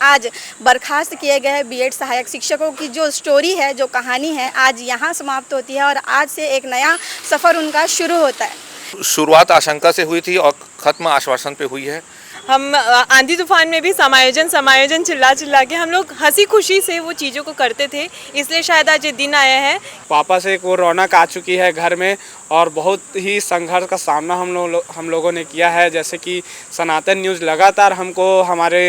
आज बर्खास्त किए गए बीएड सहायक शिक्षकों की जो स्टोरी है, जो कहानी है, आज यहाँ समाप्त होती है और आज से एक नया सफ़र उनका शुरू होता है। शुरुआत आशंका से हुई थी और ख़त्म आश्वासन पे हुई है। हम आंधी तूफान में भी समायोजन चिल्ला चिल्ला के हम लोग हंसी खुशी से वो चीज़ों को करते थे, इसलिए शायद आज ये दिन आया है। वापस एक वो रौनक आ चुकी है घर में और बहुत ही संघर्ष का सामना हम लोगों ने किया है। जैसे कि सनातन न्यूज़ लगातार हमको हमारे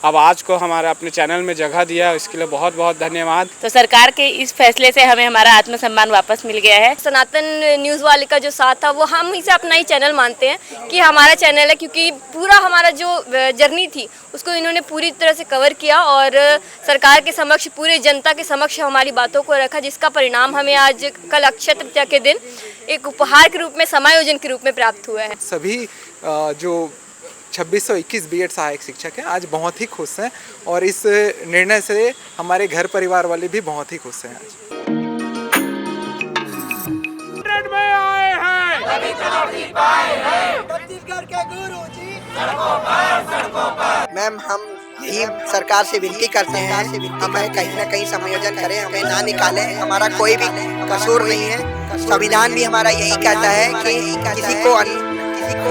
आवाज़ को हमारे अपने चैनल में जगह दिया, इसके लिए बहुत बहुत धन्यवाद। तो सरकार के इस फैसले से हमें हमारा आत्मसम्मान वापस मिल गया है। सनातन न्यूज़ वाले का जो साथ था वो हम इसे अपना ही चैनल मानते हैं कि हमारा चैनल है, क्योंकि पूरा हमारा जो जर्नी थी उसको इन्होंने पूरी तरह से कवर किया और सरकार के समक्ष, पूरे जनता के समक्ष हमारी बातों को रखा, जिसका परिणाम हमें आज कल अक्षय तृतीया के दिन एक उपहार के रूप में, समायोजन के रूप में प्राप्त हुआ है। सभी जो 2621 बीएड सहायक शिक्षक हैं आज बहुत ही खुश हैं और इस निर्णय से हमारे घर परिवार वाले भी बहुत ही खुश हैं। मैम, हम यही सरकार से विनती करते हैं, हमें कहीं ना कहीं समायोजन करें, हमें ना निकालें। हमारा कोई भी कसूर नहीं है। संविधान भी हमारा यही कहता है कि किसी को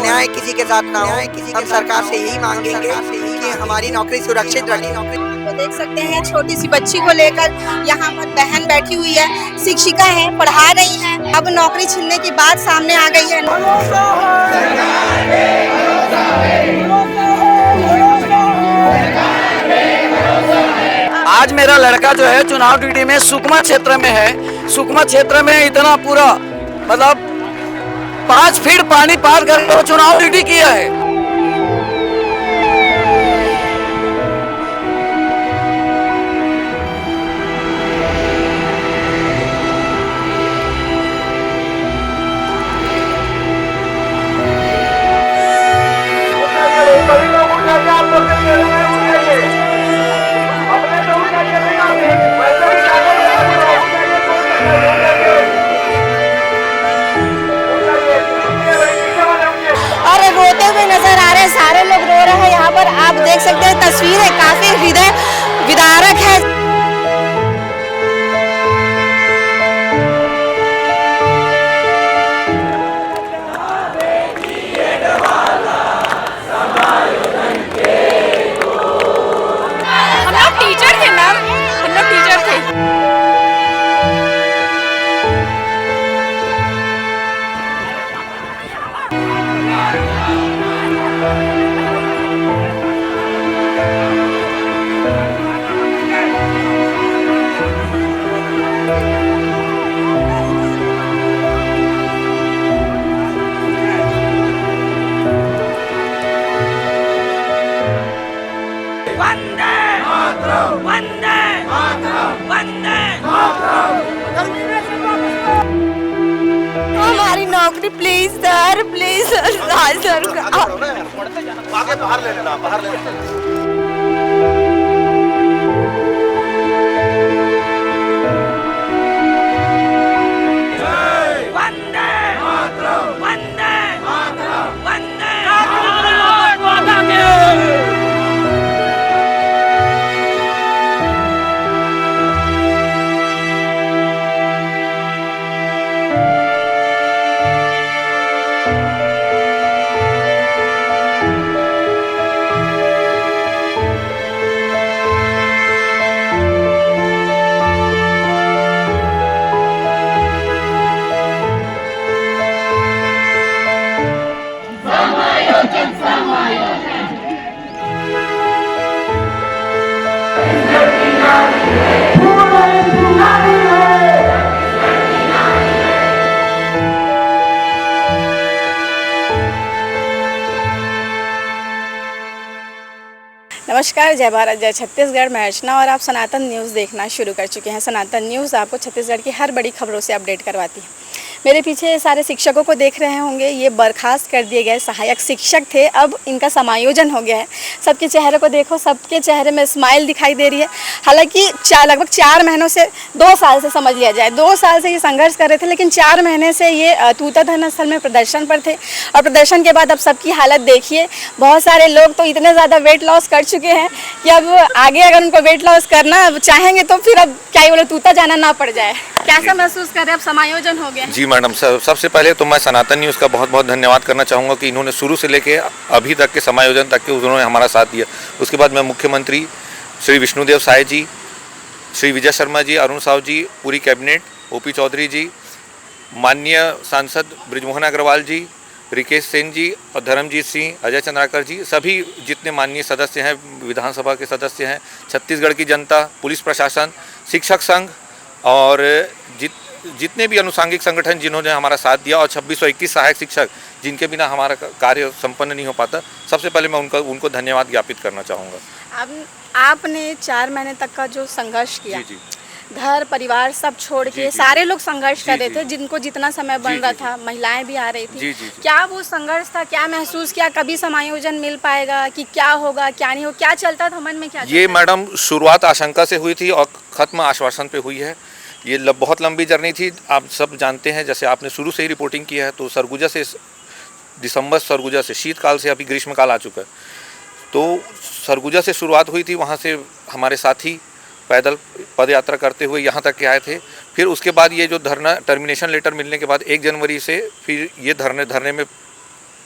न्याय किसी के साथ ना हो। हम सरकार से यही मांगेंगे कि हमारी नौकरी सुरक्षित रखे। तो देख सकते हैं छोटी सी बच्ची को लेकर यहाँ पर बहन बैठी हुई है, शिक्षिका है, पढ़ा रही है। अब नौकरी छीनने की बात सामने आ गई है। आज मेरा लड़का जो है चुनाव ड्यूटी में सुकमा क्षेत्र में है। सुकमा क्षेत्र में इतना पूरा मतलब 5 फीट पानी पार करके चुनाव ड्यूटी किया है। रोते हुए नजर आ रहे हैं, सारे लोग रो रहे हैं। यहाँ पर आप देख सकते हैं तस्वीरें काफी हृदय विदारक है। हम लोग टीचर थे मैम, हम लोग टीचर थे। हमारी नौकरी प्लीज सर, प्लीज सर, बाहर ले लेना, बाहर ले लेना। नमस्कार, जय भारत, जय छत्तीसगढ़। मैं अर्चना और आप सनातन न्यूज़ देखना शुरू कर चुके हैं। सनातन न्यूज़ आपको छत्तीसगढ़ की हर बड़ी खबरों से अपडेट करवाती है। मेरे पीछे सारे शिक्षकों को देख रहे होंगे, ये बर्खास्त कर दिए गए सहायक शिक्षक थे, अब इनका समायोजन हो गया है। सबके चेहरे को देखो, सबके चेहरे में स्माइल दिखाई दे रही है। हालांकि लगभग 4 महीनों से 2 साल से समझ लिया जाए, 2 साल से ये संघर्ष कर रहे थे, लेकिन 4 महीने से ये तूता धरना स्थल में प्रदर्शन पर थे। और प्रदर्शन के बाद अब सबकी हालत देखिए, बहुत सारे लोग तो इतने ज़्यादा वेट लॉस कर चुके हैं कि अब आगे अगर उनको वेट लॉस करना चाहेंगे तो फिर अब क्या ही बोले, तूता जाना ना पड़ जाए। कैसा महसूस कर रहे हैं, अब समायोजन हो गया? जी मैडम, सबसे पहले तो मैं सनातन न्यूज़ का बहुत बहुत धन्यवाद करना चाहूँगा कि इन्होंने शुरू से लेके अभी तक के समायोजन तक के उन्होंने हमारा साथ दिया। उसके बाद मैं मुख्यमंत्री श्री विष्णुदेव साय जी, श्री विजय शर्मा जी, अरुण साव जी, पूरी कैबिनेट, ओपी चौधरी जी, माननीय सांसद बृजमोहन अग्रवाल जी, रिकेश सिंह जी और धर्मजीत सिंह, अजय चंद्राकर जी, सभी जितने माननीय सदस्य हैं, विधानसभा के सदस्य हैं, छत्तीसगढ़ की जनता, पुलिस प्रशासन, शिक्षक संघ और जितने भी अनुषांगिक संगठन जिन्होंने हमारा साथ दिया और 2621 सहायक शिक्षक जिनके बिना हमारा कार्य संपन्न नहीं हो पाता, सबसे पहले मैं उनको धन्यवाद ज्ञापित करना चाहूँगा। अब आपने 4 महीने तक का जो संघर्ष किया, जी। घर परिवार सब छोड़ के सारे लोग संघर्ष कर रहे थे, जिनको जितना समय बन रहा था, महिलाएं भी आ रही थी। क्या वो संघर्ष था, क्या महसूस किया, कभी समायोजन मिल पाएगा कि क्या होगा क्या नहीं हो, क्या चलता था मन में, क्या ये मैडम शुरुआत आशंका से हुई थी और ख़त्म आश्वासन पे हुई है। ये बहुत लंबी जर्नी थी, आप सब जानते हैं, जैसे आपने शुरू से ही रिपोर्टिंग की है, तो सरगुजा से दिसंबर, सरगुजा से शीतकाल से अभी ग्रीष्मकाल आ चुका है, तो सरगुजा से शुरुआत हुई थी, वहाँ से हमारे साथी पैदल पद यात्रा करते हुए यहाँ तक के आए थे। फिर उसके बाद ये जो धरना टर्मिनेशन लेटर मिलने के बाद 1 जनवरी से फिर ये धरने में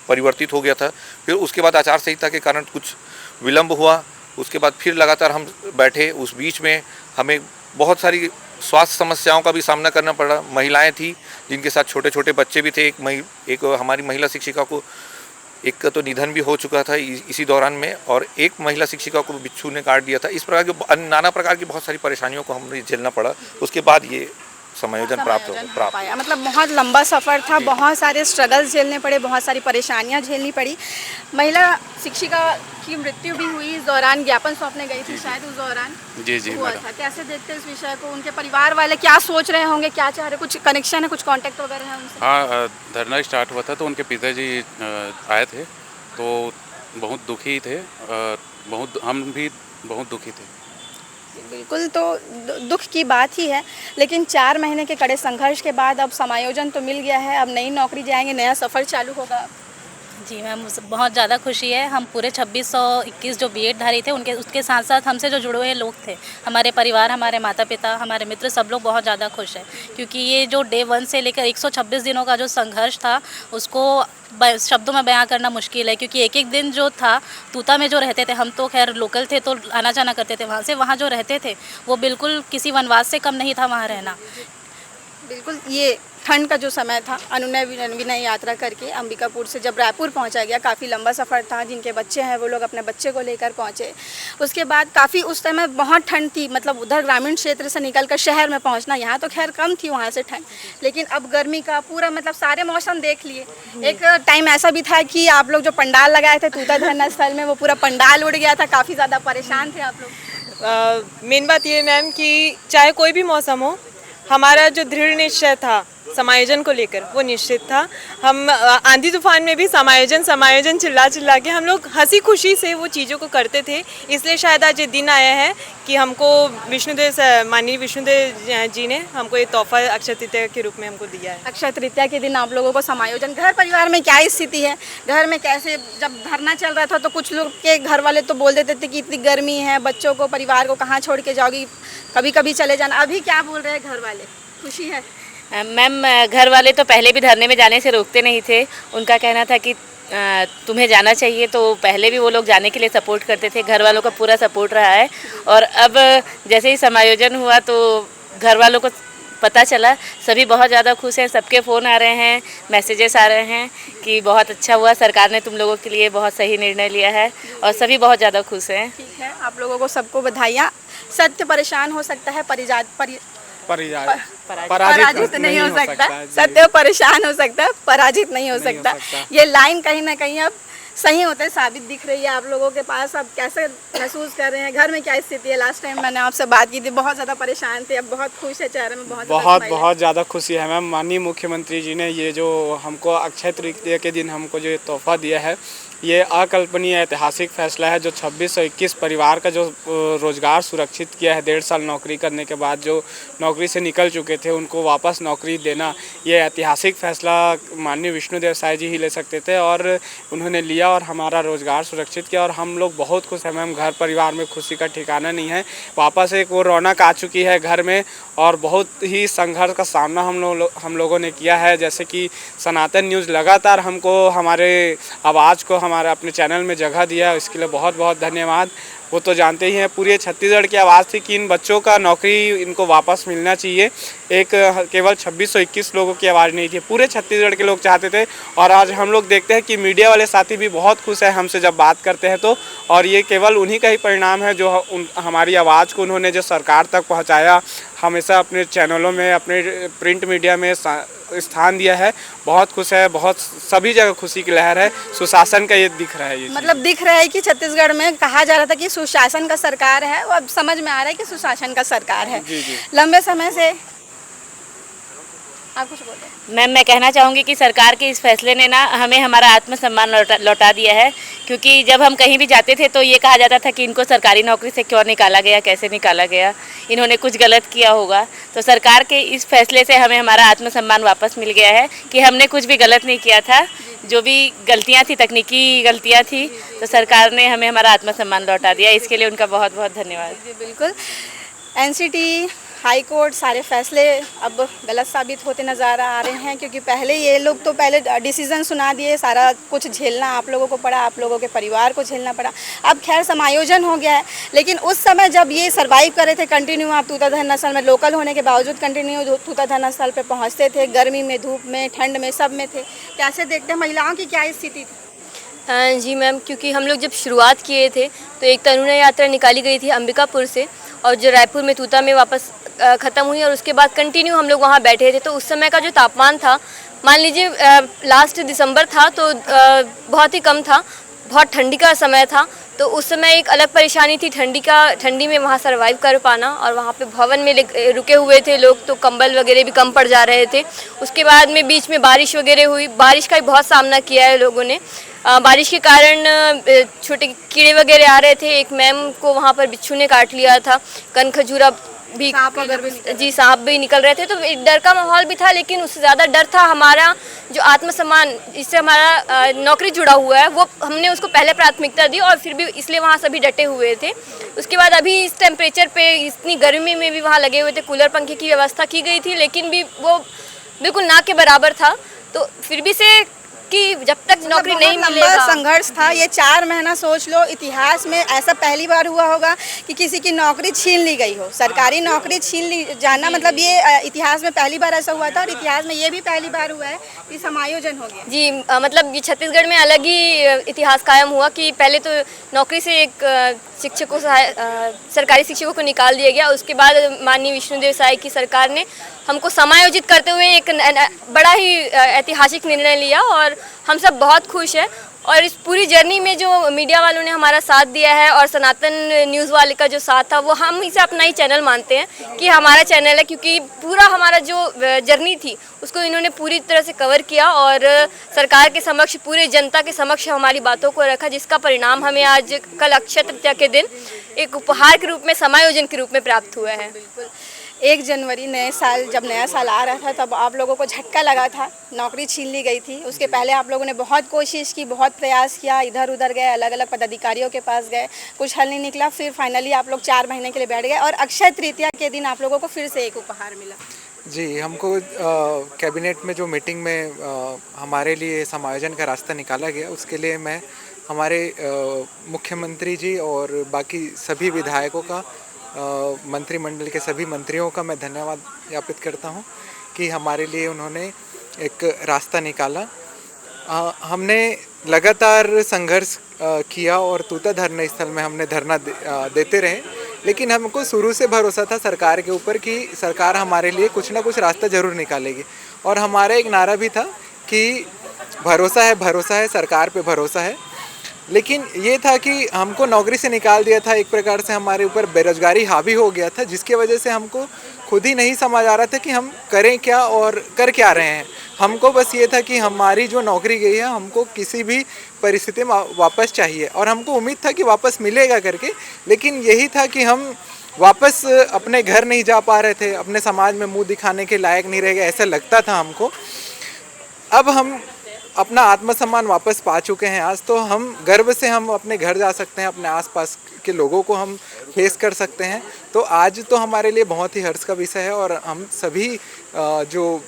परिवर्तित हो गया था। फिर उसके बाद आचार संहिता के कारण कुछ विलम्ब हुआ, उसके बाद फिर लगातार हम बैठे। उस बीच में हमें बहुत सारी स्वास्थ्य समस्याओं का भी सामना करना पड़ा। महिलाएं थी जिनके साथ छोटे छोटे बच्चे भी थे। एक हमारी महिला शिक्षिका को एक तो निधन भी हो चुका था इसी दौरान में, और एक महिला शिक्षिका को बिच्छू ने काट दिया था। इस प्रकार के नाना प्रकार की बहुत सारी परेशानियों को हमने झेलना पड़ा। उसके बाद ये समायोजन प्राप्त पाया। मतलब बहुत लंबा सफ़र था, बहुत सारे स्ट्रगल्स झेलने पड़े, बहुत सारी परेशानियां झेलनी पड़ी। महिला शिक्षिका की मृत्यु भी हुई इस दौरान, ज्ञापन सौंपने गई थी शायद उस दौरान। जी हुआ था। कैसे देखते हैं इस विषय को, उनके परिवार वाले क्या सोच रहे होंगे, क्या चाह रहे, कुछ कनेक्शन है, कुछ कॉन्टेक्ट वगैरह है उनसे? हाँ, धरना स्टार्ट हुआ था तो उनके पिताजी आए थे, तो बहुत दुखी थे, हम भी बहुत दुखी थे। बिल्कुल, तो दुख की बात ही है, लेकिन 4 महीने के कड़े संघर्ष के बाद अब समायोजन तो मिल गया है। अब नई नौकरी जाएंगे, नया सफ़र चालू होगा। जी मैम, बहुत ज़्यादा खुशी है। हम पूरे 2621 जो बीएड धारी थे उसके साथ साथ हमसे जो जुड़े हुए लोग थे, हमारे परिवार, हमारे माता पिता, हमारे मित्र, सब लोग बहुत ज़्यादा खुश हैं, क्योंकि ये जो डे 1 से लेकर 126 दिनों का जो संघर्ष था उसको शब्दों में बयां करना मुश्किल है। क्योंकि एक एक दिन जो था, तूता में जो रहते थे, हम तो खैर लोकल थे तो आना जाना करते थे वहाँ से, वहाँ जो रहते थे वो बिल्कुल किसी वनवास से कम नहीं था वहाँ रहना। बिल्कुल, ये ठंड का जो समय था, अनुनय विनय यात्रा करके अंबिकापुर से जब रायपुर पहुंचा गया, काफ़ी लंबा सफ़र था। जिनके बच्चे हैं वो लोग अपने बच्चे को लेकर पहुंचे। उसके बाद काफ़ी उस समय बहुत ठंड थी, मतलब उधर ग्रामीण क्षेत्र से निकलकर शहर में पहुंचना, यहाँ तो खैर कम थी वहाँ से ठंड, लेकिन अब गर्मी का पूरा मतलब सारे मौसम देख लिए। एक टाइम ऐसा भी था कि आप लोग जो पंडाल लगाए थे तूता धरना स्थल में, वो पूरा पंडाल उड़ गया था, काफ़ी ज़्यादा परेशान थे आप लोग। मेन बात ये मैम कि चाहे कोई भी मौसम हो, हमारा जो दृढ़ निश्चय था समायोजन को लेकर वो निश्चित था। हम आंधी तूफान में भी समायोजन चिल्ला के हम लोग हंसी खुशी से वो चीज़ों को करते थे। इसलिए शायद आज ये दिन आया है कि हमको माननीय विष्णुदेव जी ने हमको ये तोहफा अक्षय तृतीया के रूप में हमको दिया है। अक्षय तृतीया के दिन आप लोगों को समायोजन, घर परिवार में क्या स्थिति है, घर में कैसे, जब धरना चल रहा था तो कुछ लोग के घर वाले तो बोल देते थे कि इतनी गर्मी है, बच्चों को, परिवार को कहाँ छोड़ के जाओगी, कभी कभी चले जाना। अभी क्या बोल रहे हैं घर वाले, खुशी है? मैम, घर वाले तो पहले भी धरने में जाने से रोकते नहीं थे। उनका कहना था कि तुम्हें जाना चाहिए, तो पहले भी वो लोग जाने के लिए सपोर्ट करते थे। घर वालों का पूरा सपोर्ट रहा है। और अब जैसे ही समायोजन हुआ तो घर वालों को पता चला, सभी बहुत ज़्यादा खुश हैं। सबके फ़ोन आ रहे हैं, मैसेजेस आ रहे हैं कि बहुत अच्छा हुआ, सरकार ने तुम लोगों के लिए बहुत सही निर्णय लिया है, और सभी बहुत ज़्यादा खुश हैं। ठीक है, आप लोगों को सबको बधाइयाँ। सत्य परेशान हो सकता है, पराजित नहीं हो सकता। सत्य परेशान हो सकता है, पराजित नहीं हो सकता। ये लाइन कहीं ना कहीं अब सही होते हैं साबित दिख रही है आप लोगों के पास। अब कैसे महसूस कर रहे हैं, घर में क्या स्थिति है? लास्ट टाइम मैंने आपसे बात की थी, बहुत ज़्यादा परेशान थे, अब बहुत खुश है, चेहरे में बहुत ज़्यादा खुशी है मैम। माननीय मुख्यमंत्री जी ने ये जो हमको अक्षय तृतीया के दिन हमको जो तोहफा दिया है, ये अकल्पनीय ऐतिहासिक फैसला है। जो 2621 परिवार का जो रोज़गार सुरक्षित किया है, 1.5 साल नौकरी करने के बाद जो नौकरी से निकल चुके थे उनको वापस नौकरी देना, ये ऐतिहासिक फैसला माननीय विष्णुदेव साय जी ही ले सकते थे और उन्होंने लिया और हमारा रोज़गार सुरक्षित किया और हम लोग बहुत खुश हैं मैम। घर परिवार में खुशी का ठिकाना नहीं है, वापस एक वो रौनक आ चुकी है घर में और बहुत ही संघर्ष का सामना हम लोगों ने किया है। जैसे कि सनातन न्यूज़ लगातार हमको हमारे आवाज़ को हमारे अपने चैनल में जगह दिया, इसके लिए बहुत बहुत धन्यवाद। वो तो जानते ही हैं, पूरे छत्तीसगढ़ की आवाज़ थी कि इन बच्चों का नौकरी इनको वापस मिलना चाहिए। एक केवल 2621 लोगों की आवाज़ नहीं थी, पूरे छत्तीसगढ़ के लोग चाहते थे और आज हम लोग देखते हैं कि मीडिया वाले साथी भी बहुत खुश हैं हमसे जब बात करते हैं तो। और ये केवल उन्हीं का ही परिणाम है जो हमारी आवाज़ को उन्होंने जो सरकार तक पहुँचाया, हमेशा अपने चैनलों में, अपने प्रिंट मीडिया में स्थान दिया है। बहुत खुश है, बहुत सभी जगह खुशी की लहर है। सुशासन का ये दिख रहा है, ये मतलब दिख रहा है कि छत्तीसगढ़ में कहा जा रहा था कि सुशासन का सरकार है, वो अब समझ में आ रहा है कि सुशासन का सरकार है। जी। लंबे समय से आप कुछ बोले मैम, मैं कहना चाहूँगी कि सरकार के इस फैसले ने ना हमें हमारा आत्मसम्मान लौटा दिया है, क्योंकि जब हम कहीं भी जाते थे तो ये कहा जाता था कि इनको सरकारी नौकरी से क्यों निकाला गया, कैसे निकाला गया, इन्होंने कुछ गलत किया होगा। तो सरकार के इस फैसले से हमें हमारा आत्मसम्मान वापस मिल गया है कि हमने कुछ भी गलत नहीं किया था। जो भी गलतियाँ थी, तकनीकी गलतियाँ थी, तो सरकार ने हमें हमारा आत्मसम्मान लौटा दिया, इसके लिए उनका बहुत बहुत धन्यवाद। जी बिल्कुल। एनसीटी, हाई कोर्ट, सारे फैसले अब गलत साबित होते नज़र आ रहे हैं, क्योंकि पहले ये लोग तो पहले डिसीज़न सुना दिए, सारा कुछ झेलना आप लोगों को पड़ा, आप लोगों के परिवार को झेलना पड़ा। अब खैर समायोजन हो गया है, लेकिन उस समय जब ये सर्वाइव कर रहे थे, कंटिन्यू आप तूताधर नस्ल में लोकल होने के बावजूद कंटिन्यू तूताधर नस्ल पे पहुँचते थे, गर्मी में, धूप में, ठंड में, सब में थे। कैसे देखते हैं महिलाओं की क्या स्थिति थी? जी मैम, क्योंकि हम लोग जब शुरुआत किए थे तो एक तरुण यात्रा निकाली गई थी अंबिकापुर से, और जो रायपुर में तूता में वापस ख़त्म हुई, और उसके बाद कंटिन्यू हम लोग वहाँ बैठे थे। तो उस समय का जो तापमान था, मान लीजिए लास्ट दिसंबर था तो बहुत ही कम था, बहुत ठंडी का समय था। तो उस समय एक अलग परेशानी थी ठंडी में वहाँ सर्वाइव कर पाना, और वहाँ पे भवन में रुके हुए थे लोग, तो कंबल वगैरह भी कम पड़ जा रहे थे। उसके बाद में बीच में बारिश वगैरह हुई, बारिश का भी बहुत सामना किया है लोगों ने। बारिश के कारण छोटे कीड़े वगैरह आ रहे थे, एक मैम को वहाँ पर बिच्छू ने काट लिया था, कनखजूरा भी, जी सांप भी निकल रहे थे। तो एक डर का माहौल भी था, लेकिन उससे ज़्यादा डर था हमारा जो आत्मसम्मान, इससे हमारा नौकरी जुड़ा हुआ है, वो हमने उसको पहले प्राथमिकता दी, और फिर भी इसलिए वहाँ सभी डटे हुए थे। उसके बाद अभी इस टेम्परेचर पे, इतनी गर्मी में भी वहाँ लगे हुए थे, कूलर पंखे की व्यवस्था की गई थी, लेकिन भी वो बिल्कुल ना के बराबर था। तो फिर भी से कि जब तक नौकरी नहीं मिलेगा, संघर्ष था ये 4 महीना। सोच लो, इतिहास में ऐसा पहली बार हुआ होगा कि किसी की नौकरी छीन ली गई हो, सरकारी नौकरी छीन ली जाना, मतलब ये इतिहास में पहली बार ऐसा हुआ था, और इतिहास में ये भी पहली बार हुआ है कि समायोजन हो गया। जी मतलब ये छत्तीसगढ़ में अलग ही इतिहास कायम हुआ कि पहले तो नौकरी से एक शिक्षकों सरकारी शिक्षकों को निकाल दिया गया, उसके बाद माननीय विष्णुदेव साय की सरकार ने हमको समायोजित करते हुए एक बड़ा ही ऐतिहासिक निर्णय लिया, और हम सब बहुत खुश हैं। और इस पूरी जर्नी में जो मीडिया वालों ने हमारा साथ दिया है, और सनातन न्यूज़ वाले का जो साथ था, वो हम इसे अपना ही चैनल मानते हैं कि हमारा चैनल है, क्योंकि पूरा हमारा जो जर्नी थी उसको इन्होंने पूरी तरह से कवर किया, और सरकार के समक्ष, पूरे जनता के समक्ष हमारी बातों को रखा, जिसका परिणाम हमें आज कल अक्षय तृतीया के दिन एक उपहार के रूप में, समायोजन के रूप में प्राप्त हुआ है। बिल्कुल। 1 जनवरी नए साल, जब नया साल आ रहा था, तब आप लोगों को झटका लगा था, नौकरी छीन ली गई थी। उसके पहले आप लोगों ने बहुत कोशिश की, बहुत प्रयास किया, इधर उधर गए, अलग अलग पदाधिकारियों के पास गए, कुछ हल नहीं निकला। फिर फाइनली आप लोग 4 महीने के लिए बैठ गए, और अक्षय तृतीया के दिन आप लोगों को फिर से एक उपहार मिला। जी, हमको कैबिनेट में जो मीटिंग में हमारे लिए समायोजन का रास्ता निकाला गया, उसके लिए मैं हमारे मुख्यमंत्री जी और बाकी सभी विधायकों का, मंत्रिमंडल के सभी मंत्रियों का मैं धन्यवाद ज्ञापित करता हूं कि हमारे लिए उन्होंने एक रास्ता निकाला। हमने लगातार संघर्ष किया और तूता धरने स्थल में हमने धरना देते रहे, लेकिन हमको शुरू से भरोसा था सरकार के ऊपर कि सरकार हमारे लिए कुछ ना कुछ रास्ता ज़रूर निकालेगी। और हमारा एक नारा भी था कि भरोसा है सरकार पे भरोसा है। लेकिन ये था कि हमको नौकरी से निकाल दिया था, एक प्रकार से हमारे ऊपर बेरोजगारी हावी हो गया था, जिसके वजह से हमको खुद ही नहीं समझ आ रहा था कि हम करें क्या और कर क्या रहे हैं। हमको बस ये था कि हमारी जो नौकरी गई है हमको किसी भी परिस्थिति में वापस चाहिए, और हमको उम्मीद था कि वापस मिलेगा करके, लेकिन यही था कि हम वापस अपने घर नहीं जा पा रहे थे, अपने समाज में मुंह दिखाने के लायक नहीं रह गए, ऐसा लगता था हमको। अब हम अपना आत्मसम्मान वापस पा चुके हैं आज, तो हम गर्व से हम अपने घर जा सकते हैं, अपने आसपास के लोगों को हम फेस कर सकते हैं। तो आज तो हमारे लिए बहुत ही हर्ष का विषय है, और हम सभी जो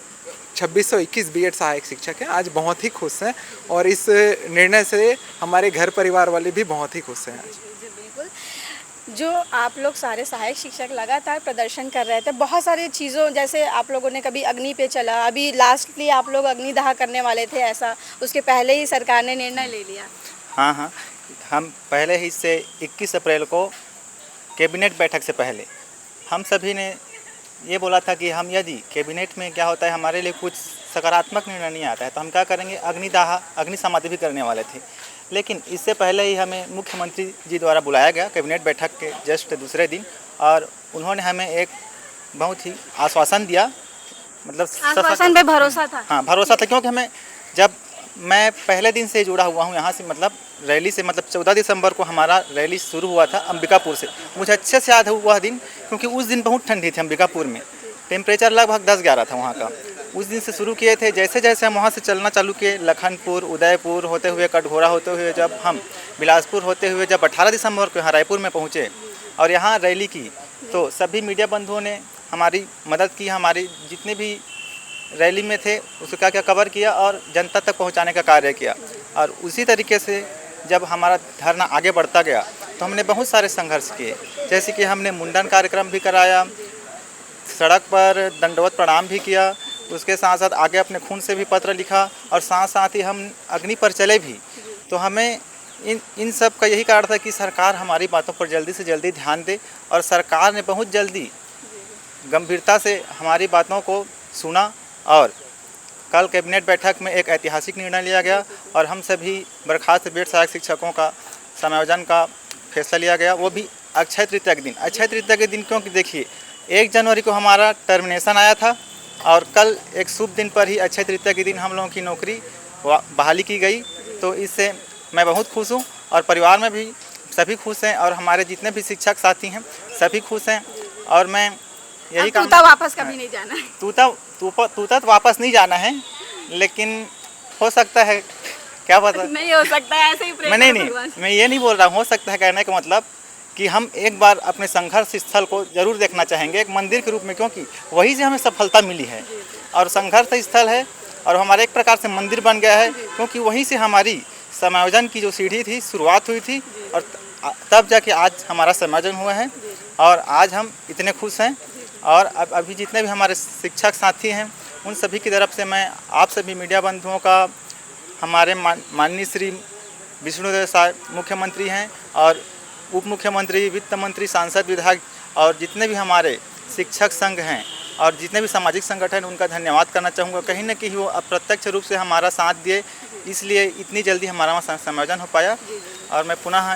2621 बीएड सहायक शिक्षक हैं आज बहुत ही खुश हैं, और इस निर्णय से हमारे घर परिवार वाले भी बहुत ही खुश हैं आज। जो आप लोग सारे सहायक शिक्षक लगातार प्रदर्शन कर रहे थे, बहुत सारी चीज़ों, जैसे आप लोगों ने कभी अग्नि पे चला, अभी लास्टली आप लोग अग्निदाह करने वाले थे, ऐसा उसके पहले ही सरकार ने निर्णय ले लिया। हाँ, हम पहले ही से 21 अप्रैल को कैबिनेट बैठक से पहले हम सभी ने ये बोला था कि हम यदि कैबिनेट में क्या होता है हमारे लिए कुछ सकारात्मक निर्णय नहीं आता है तो हम क्या करेंगे, अग्नि समाधि भी करने वाले थे। लेकिन इससे पहले ही हमें मुख्यमंत्री जी द्वारा बुलाया गया कैबिनेट बैठक के जस्ट दूसरे दिन, और उन्होंने हमें एक बहुत ही आश्वासन दिया, मतलब आश्वासन पे भरोसा था। हाँ, भरोसा था, क्योंकि हमें जब मैं पहले दिन से जुड़ा हुआ हूँ यहाँ से, मतलब रैली से, मतलब 14 दिसंबर को हमारा रैली शुरू हुआ था अंबिकापुर से। मुझे अच्छे से याद है वह दिन, क्योंकि उस दिन बहुत ठंडी थी अंबिकापुर में, टेम्परेचर लगभग 10-11 था वहाँ का। उस दिन से शुरू किए थे, जैसे जैसे हम वहाँ से चलना चालू किए, लखनपुर, उदयपुर होते हुए, कटघोरा होते हुए, जब हम बिलासपुर होते हुए जब 18 दिसंबर को यहाँ रायपुर में पहुँचे और यहाँ रैली की, तो सभी मीडिया बंधुओं ने हमारी मदद की, हमारी जितने भी रैली में थे उसको क्या क्या कवर किया और जनता तक पहुँचाने का कार्य किया। और उसी तरीके से जब हमारा धरना आगे बढ़ता गया तो हमने बहुत सारे संघर्ष किए, जैसे कि हमने मुंडन कार्यक्रम भी कराया, सड़क पर दंडवत प्रणाम भी किया, उसके साथ साथ आगे अपने खून से भी पत्र लिखा, और साथ साथ ही हम अग्नि पर चले भी। तो हमें इन सब का यही कारण था कि सरकार हमारी बातों पर जल्दी से जल्दी ध्यान दे, और सरकार ने बहुत जल्दी गंभीरता से हमारी बातों को सुना, और कल कैबिनेट बैठक में एक ऐतिहासिक निर्णय लिया गया और हम सभी बर्खास्त बीएड सहायक शिक्षकों का समायोजन का फैसला लिया गया, वो भी अक्षय तृतीया के दिन। अक्षय तृतीया के दिन क्योंकि देखिए 1 जनवरी को हमारा टर्मिनेशन आया था, और कल एक शुभ दिन पर ही अक्षय तृतीया के दिन हम लोगों की नौकरी बहाली की गई। तो इससे मैं बहुत खुश हूँ, और परिवार में भी सभी खुश हैं, और हमारे जितने भी शिक्षक साथी हैं सभी खुश हैं। और मैं यही कहूँगा, तूता वापस कभी नहीं जाना है। तूता तो वापस नहीं जाना है, लेकिन हो सकता है, क्या पता नहीं हो सकता है, ऐसे ही मैं ये नहीं बोल रहा हूँ, हो सकता है कहने का मतलब कि हम एक बार अपने संघर्ष स्थल को जरूर देखना चाहेंगे एक मंदिर के रूप में, क्योंकि वहीं से हमें सफलता मिली है, और संघर्ष स्थल है और हमारा एक प्रकार से मंदिर बन गया है, क्योंकि वहीं से हमारी समायोजन की जो सीढ़ी थी शुरुआत हुई थी, और तब जाके आज हमारा समायोजन हुआ है, और आज हम इतने खुश हैं। और अब अभी जितने भी हमारे शिक्षक साथी हैं उन सभी की तरफ से मैं आप सभी मीडिया बंधुओं का, हमारे माननीय श्री विष्णुदेव साहब मुख्यमंत्री हैं, और उप मुख्यमंत्री, वित्त मंत्री, सांसद, विधायक, और जितने भी हमारे शिक्षक संघ हैं और जितने भी सामाजिक संगठन, उनका धन्यवाद करना चाहूँगा। कहीं न कहीं वो अप्रत्यक्ष रूप से हमारा साथ दिए, इसलिए इतनी जल्दी हमारा वहाँ समायोजन हो पाया, और मैं पुनः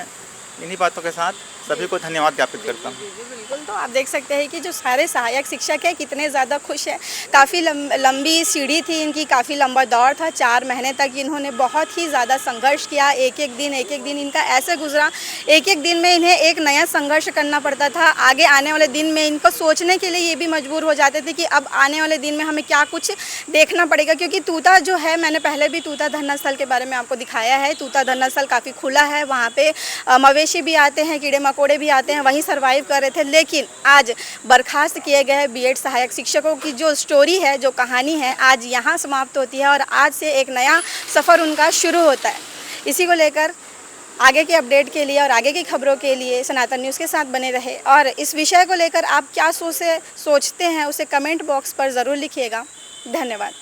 इन्हीं बातों के साथ सभी को धन्यवाद ज्ञापित करता हूँ। बिल्कुल, तो आप देख सकते हैं कि जो सारे सहायक शिक्षक हैं कितने ज़्यादा खुश हैं। काफ़ी लंबी सीढ़ी थी इनकी, काफ़ी लंबा दौर था, 4 महीने तक इन्होंने बहुत ही ज़्यादा संघर्ष किया। एक एक दिन इनका ऐसे गुजरा, एक एक दिन में इन्हें एक नया संघर्ष करना पड़ता था। आगे आने वाले दिन में इनको सोचने के लिए ये भी मजबूर हो जाते थे कि अब आने वाले दिन में हमें क्या कुछ देखना पड़ेगा, क्योंकि तूता जो है, मैंने पहले भी तूता धरना स्थल के बारे में आपको दिखाया है। तूता धरना स्थल काफ़ी खुला है, वहाँ पे मवेशी भी आते हैं, कीड़े मकोड़े भी आते हैं, वहीं सर्वाइव कर रहे थे। लेकिन आज बर्खास्त किए गए बीएड सहायक शिक्षकों की जो स्टोरी है, जो कहानी है, आज यहाँ समाप्त होती है, और आज से एक नया सफ़र उनका शुरू होता है। इसी को लेकर आगे के अपडेट के लिए और आगे की खबरों के लिए सनातन न्यूज़ के साथ बने रहे, और इस विषय को लेकर आप क्या सोचते हैं उसे कमेंट बॉक्स पर ज़रूर लिखिएगा। धन्यवाद।